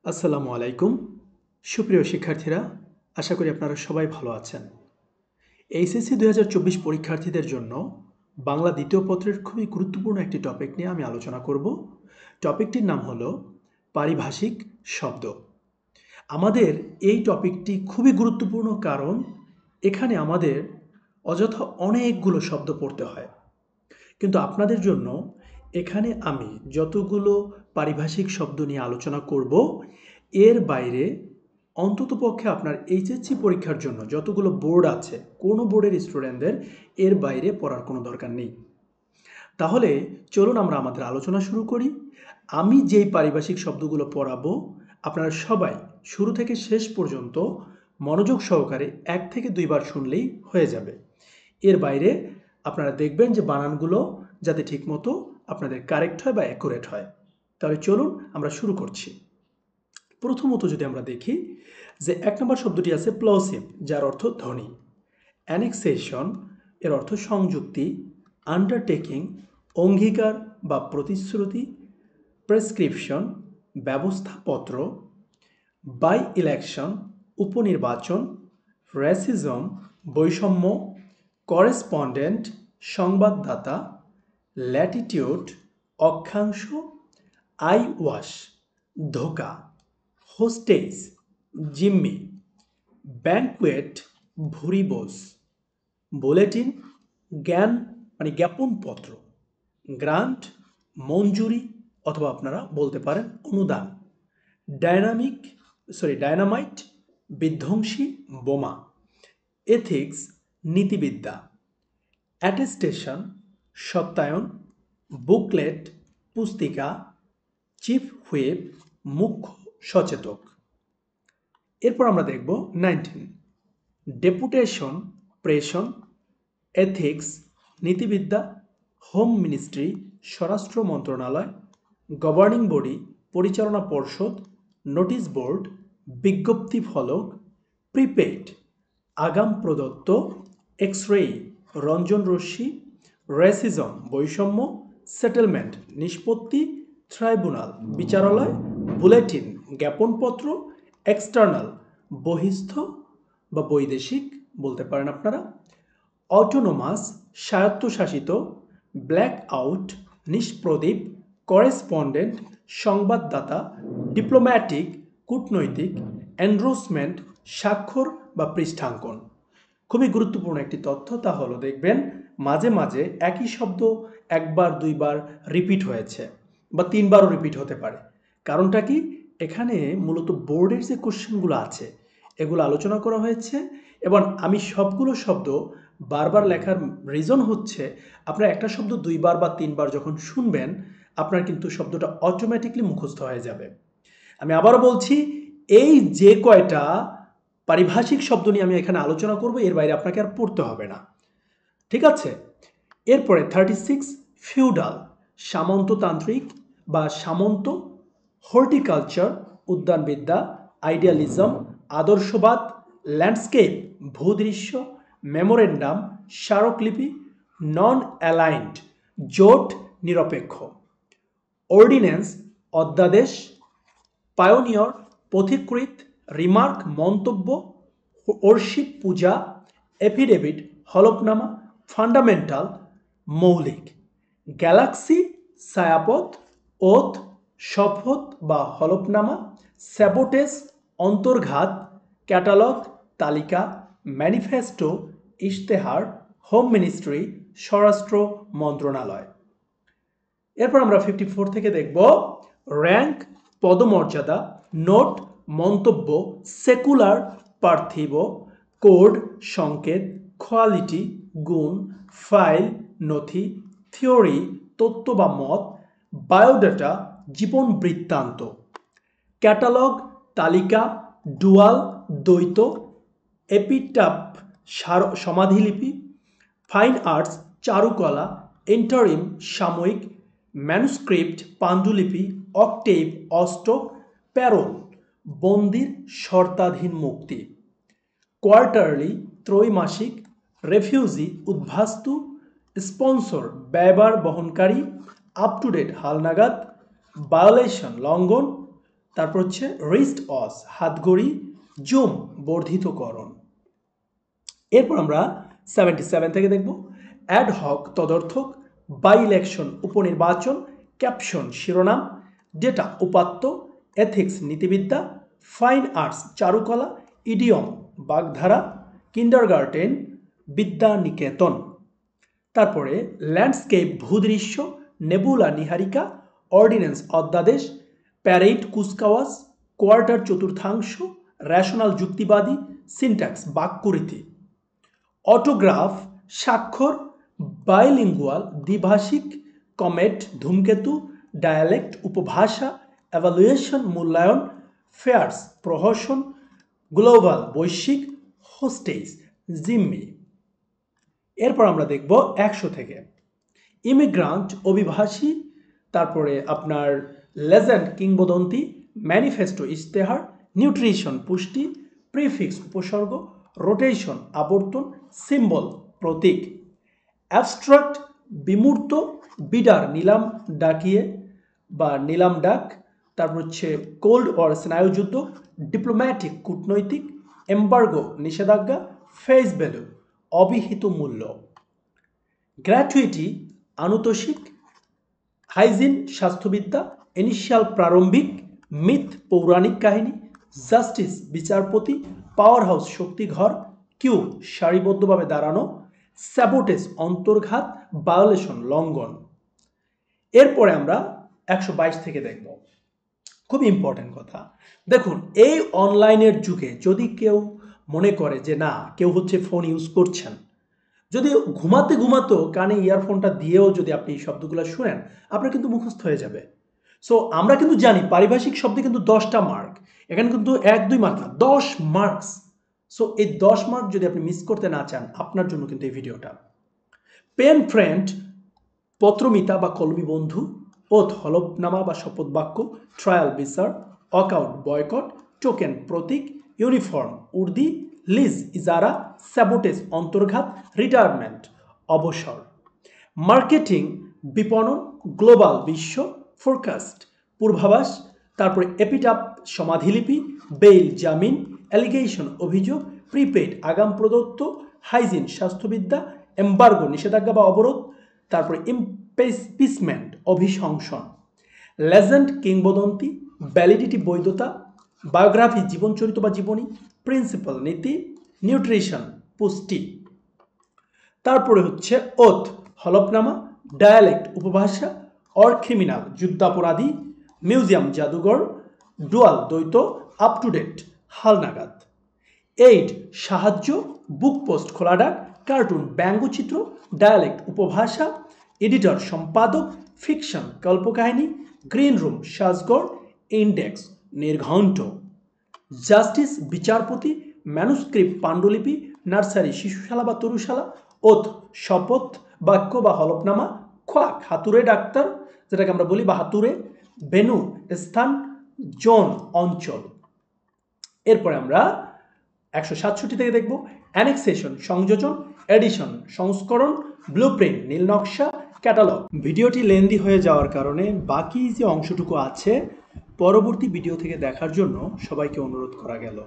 আসসালামু আলাইকুম সুপ্রিয় শিক্ষার্থীরা, আশা করি আপনারা সবাই ভালো আছেন। এইচএসসি 2024 পরীক্ষার্থীদের জন্য বাংলা দ্বিতীয় পত্রের খুবই গুরুত্বপূর্ণ একটি টপিক নিয়ে আমি আলোচনা করব। টপিকটির নাম হলো পারিভাষিক শব্দ। আমাদের এই টপিকটি খুবই গুরুত্বপূর্ণ, কারণ এখানে আমাদের অযথা অনেকগুলো শব্দ পড়তে হয়। কিন্তু আপনাদের জন্য এখানে আমি যতগুলো পারিভাষিক শব্দ নিয়ে আলোচনা করব, এর বাইরে অন্ততপক্ষে আপনার এইচএসসি পরীক্ষার জন্য যতগুলো বোর্ড আছে, কোনো বোর্ডের স্টুডেন্টদের এর বাইরে পড়ার কোনো দরকার নেই। তাহলে চলুন আমরা আমাদের আলোচনা শুরু করি। আমি যেই পারিভাষিক শব্দগুলো পড়াবো, আপনারা সবাই শুরু থেকে শেষ পর্যন্ত মনোযোগ সহকারে 1 থেকে 2 বার শুনলেই হয়ে যাবে। এর বাইরে আপনারা দেখবেন যে বানানগুলো যাতে ঠিকমতো আপনাদের কারেক্ট হয় বা অ্যাকুরেট হয়। তাহলে চলুন আমরা শুরু করছি। প্রথমত যদি আমরা দেখি যে 1 নম্বর শব্দটি আছে প্লসিভ, যার অর্থ ধ্বনি। অ্যানেক্সেশন এর অর্থ সংযুক্তি, আন্ডারটেকিং অঙ্গীকার বা প্রতিশ্রুতি, প্রেসক্রিপশন ব্যবস্থাপত্র, বাই ইলেকশন উপনির্বাচন, রেসিজম বৈষম্য, করেসপন্ডেন্ট সংবাদদাতা, ল্যাটিটিউড অক্ষাংশ, আইওয়াশ ধোঁকা, হোস্টেজ জিম্মি, ব্যাংকুয়েট ভুরিভোজ, বুলেটিন জ্ঞান জ্ঞাপনপত্র, গ্রান্ট মঞ্জুরি অথবা আপনারা বলতে পারেন অনুদান, ডায়নামাইট বিধ্বংসী বোমা, এথিক্স নীতিবিদ্যা, অ্যাটেস্টেশন সত্যায়ন, বুকলেট পুস্তিকা, চিফ হুইপ মুখ্য সচেতক। এরপর আমরা দেখব 19 ডেপুটেশন প্রেষণ, এথিক্স নীতিবিদ্যা, হোম মিনিস্ট্রি স্বরাষ্ট্র মন্ত্রণালয়, গভর্নিং বডি পরিচালনা পর্ষদ, নোটিশ বোর্ড বিজ্ঞপ্তি ফলক, প্রিপেইড আগাম প্রদত্ত, এক্স-রে রঞ্জন রশ্মি, রেসিজম বৈষম্য, সেটেলমেন্ট নিষ্পত্তি, ট্রাইব্যুনাল বিচারালয়, বুলেটিন জ্ঞাপনপত্র, এক্সটার্নাল বহিস্থ বা বৈদেশিক বলতে পারেন আপনারা, অটোনোমাস স্বায়ত্তশাসিত, ব্ল্যাক আউট নিষ্প্রদীপ, করেসপন্ডেন্ট সংবাদদাতা, ডিপ্লোম্যাটিক কূটনৈতিক, এন্ডোর্সমেন্ট স্বাক্ষর বা পৃষ্ঠাঙ্কন। খুবই গুরুত্বপূর্ণ একটি তথ্য, তা হলো দেখবেন মাঝে মাঝে একই শব্দ একবার দুইবার রিপিট হয়েছে বা 3 বারও রিপিট হতে পারে। কারণটা কি? এখানে মূলত বোর্ডের যে কোশ্চেনগুলো আছে এগুলো আলোচনা করা হয়েছে, এবং আমি সবগুলো শব্দ বারবার লেখার রিজন হচ্ছে আপনার একটা শব্দ 2 বার বা 3 বার যখন শুনবেন, আপনার কিন্তু শব্দটা অটোমেটিকলি মুখস্থ হয়ে যাবে। আমি আবারও বলছি, এই যে কয়টা পারিভাষিক শব্দ নিয়ে আমি এখানে আলোচনা করব, এর বাইরে আপনাকে আর পড়তে হবে না, ঠিক আছে? এরপরে 36 ফিউডাল সামন্ততান্ত্রিক বা সামন্ত, হর্টিকালচার উদ্যানবিদ্যা, আইডিয়ালিজম আদর্শবাদ, ল্যান্ডস্কেপ ভূদৃশ্য, মেমোরেন্ডাম স্মারকলিপি, নন অ্যালাইন্ড জোট নিরপেক্ষ, অর্ডিন্যান্স অধ্যাদেশ, পায়োনিয়র পথিকৃৎ, রিমার্ক মন্তব্য, ওরশিপ পূজা, এফিডেভিট হলফনামা, ফান্ডামেন্টাল মৌলিক, গ্যালাক্সি ছায়াপথ, ওথ শপথ বা হলফনামা, স্যাবোটেজ অন্তর্ঘাত, ক্যাটালগ তালিকা, ম্যানিফেস্টো ইশতেহার, হোম মিনিস্ট্রি স্বরাষ্ট্র মন্ত্রণালয়। এরপর আমরা 54 থেকে দেখব র্যাঙ্ক পদমর্যাদা, নোট মন্তব্য, সেকুলার পার্থিব, কোড সংকেত, কোয়ালিটি গুণ, ফাইল নথি, থিওরি তত্ত্ব বা মত, বায়োডাটা জীবন বৃত্তান্ত, ক্যাটালগ তালিকা, ডুয়াল দ্বৈত, এপিটাফ সমাধিলিপি, ফাইন আর্টস চারুকলা, ইন্টারিম সাময়িক, ম্যানুস্ক্রিপ্ট পাণ্ডুলিপি, অক্টেভ অষ্টক, প্যারোল বন্দির শর্তাধীন মুক্তি, কোয়ার্টারলি ত্রৈমাসিক, রেফিউজি উদ্বাস্তু, স্পন্সর ব্যয়ভার বহনকারী, আপ টু ডেট হালনাগাদ, ভায়োলেশন লঙ্ঘন, তারপর হচ্ছে রিস্ট অস হাতঘড়ি, জুম বর্ধিতকরণ। এরপর আমরা 77 থেকে দেখব অ্যাডহক তদর্থক, বাই ইলেকশন উপনির্বাচন, ক্যাপশন শিরোনাম, ডেটা উপাত্ত, এথিক্স নীতিবিদ্যা, ফাইন আর্টস চারুকলা, ইডিয়ম বাগধারা, কিন্ডারগার্টেন বিদ্যা নিকেতন। তারপরে ল্যান্ডস্কেপ ভূদৃশ্য, নেবুলা নিহারিকা, অর্ডিন্যান্স অধ্যাদেশ, প্যারেড কুচকাওয়াজ, কোয়ার্টার চতুর্থাংশ, রেশনাল যুক্তিবাদী, সিনট্যাক্স বাক্যরীতি, অটোগ্রাফ স্বাক্ষর, বাইলিঙ্গুয়াল দ্বিভাষিক, কমেট ধূমকেতু, ডায়ালেক্ট উপভাষা, এভালুয়েশন মূল্যায়ন, ফেয়ার্স প্রহসন, গ্লোবাল বৈশ্বিক, হোস্টেজ জিম্মি। এরপর আমরা দেখব 100 থেকে ইমিগ্রান্ট অভিবাসী, তারপরে আপনার লেজেন্ড কিংবদন্তি, ম্যানিফেস্টো ইশতেহার, নিউট্রিশন পুষ্টি, প্রিফিক্স উপসর্গ, রোটেশন আবর্তন, সিম্বল প্রতীক, অ্যাবস্ট্রাক্ট বিমূর্ত, বিডার নিলাম ডাকিয়ে বা নিলাম ডাক, তারপর হচ্ছে কোল্ড ওয়ার স্নায়ুযুদ্ধ, ডিপ্লোম্যাটিক কূটনৈতিক, এম্বার্গো নিষেধাজ্ঞা, ফেস ভ্যালু অবিহিত মূল্য, গ্র্যাচুইটি আনুতোষিক, হাইজিন স্বাস্থ্যবিদ্যা, ইনিশিয়াল প্রারম্ভিক, মিথ পৌরাণিক কাহিনী, জাস্টিস বিচারপতি, পাওয়ার হাউস শক্তিঘর, কিউ সারিবদ্ধভাবে দাঁড়ানো, স্যাবোটেজ অন্তর্ঘাত, ভায়োলেশন লঙ্ঘন। এরপরে আমরা 122 থেকে দেখব, খুব ইম্পর্টেন্ট কথা। দেখুন, এই অনলাইনের যুগে যদি কেউ মনে করে যে না কেউ হচ্ছে ফোন ইউজ করছেন, যদি ঘুমাতে ঘুমাতো কানে ইয়ারফোনটা দিয়েও যদি আপনি এই শব্দগুলো শুনেন, আপনার কিন্তু মুখস্থ হয়ে যাবে। সো আমরা কিন্তু জানি পারিভাষিক শব্দে কিন্তু 10টা মার্ক, এখানে কিন্তু 1-2 মার্ক না, 10 মার্কস। সো এই 10 মার্ক যদি আপনি মিস করতে না চান, আপনার জন্য কিন্তু এই ভিডিওটা। পেন ফ্রেন্ড পত্রমিতা বা কলমি বন্ধু, ওথ হলফনামা বা শপথ বাক্য, ট্রায়াল বিচার, ওয়াকআউট বয়কট, টোকেন প্রতীক, ইউনিফর্ম উর্দি, লিজ ইজারা, স্যাবোটেজ অন্তর্ঘাত, রিটায়ারমেন্ট অবসর, মার্কেটিং বিপণন, গ্লোবাল বিশ্ব, ফোরকাস্ট পূর্বাভাস, তারপরে এপিটাপ সমাধিলিপি, বেইল জামিন, অ্যালিগেশন অভিযোগ, প্রিপেড আগাম প্রদত্ত, হাইজিন স্বাস্থ্যবিদ্যা, এম্বার্গো নিষেধাজ্ঞা বা অবরোধ, তারপরে ইমপিচমেন্ট অভিশংসন, লেজেন্ড কিংবদন্তি, ভ্যালিডিটি বৈধতা, বায়োগ্রাফি জীবনচরিত বা জীবনী, প্রিন্সিপাল নীতি, নিউট্রিশন পুষ্টি। তারপরে হচ্ছে ওথ হলফনামা, ডায়ালেক্ট উপভাষা, অর ক্রিমিনাল যুদ্ধাপরাধী, মিউজিয়াম জাদুঘর, ডুয়াল দ্বৈত, আপ টু ডেট হালনাগাদ, এইড সাহায্য, বুক পোস্ট খোলা ডাক, কার্টুন ব্যঙ্গচিত্র, ডায়ালেক্ট উপভাষা, এডিটর সম্পাদক, ফিকশন কল্পকাহিনী, গ্রিন রুম সাজগড়, ইন্ডেক্স নির্ঘণ্ট, জাস্টিস বিচারপতি, ম্যানুস্ক্রিপ্ট পাণ্ডুলিপি, নার্সারি শিশুশালা বা তরুশালা, ওথ শপথ বাক্য বা হলফনামা, খোয়াক হাতুড়ে ডাক্তার যেটাকে আমরা বলি বা হাতুড়ে, ভেনু স্থান, জোন অঞ্চল। এরপরে আমরা 167 থেকে দেখব অ্যানেক্সেশন সংযোজন, এডিশন সংস্করণ, ব্লুপ্রিন্ট নীল নকশা, ক্যাটালগ। ভিডিওটি লেন্দি হয়ে যাওয়ার কারণে বাকি যে অংশটুকু আছে পরবর্তী ভিডিও থেকে দেখার জন্য সবাইকে অনুরোধ করা গেল।